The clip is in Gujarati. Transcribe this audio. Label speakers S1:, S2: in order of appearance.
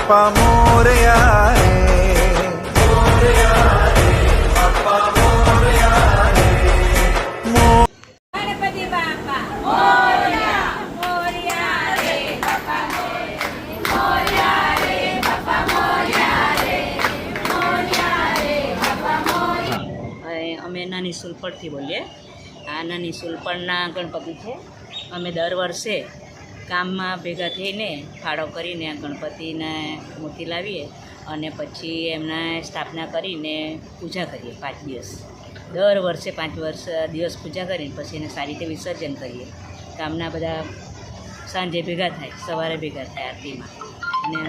S1: બાપા મોરયા રે, મોરયા રે, બાપા મોરયા રે.
S2: ગણપતિ બાપા મોરયા, મોરયા રે બાપા મોરયા રે, બાપા મોરયા રે, મોરયા રે બાપા મોરયા.
S3: અમે નાની સુલપડથી બોલીએ. આ નાની સુલપડના ગણપતિ છે. અમે દર વર્ષે ગામમાં ભેગા થઈને ફાળો કરીને આ ગણપતિને મૂર્તિ લાવીએ અને પછી એમને સ્થાપના કરીને પૂજા કરીએ 5 દિવસ. દર વર્ષે 5 દિવસ પૂજા કરીને પછી એને સારી રીતે વિસર્જન કરીએ. ગામના બધા સાંજે ભેગા થાય, સવારે ભેગા થાય આરતીમાં. અને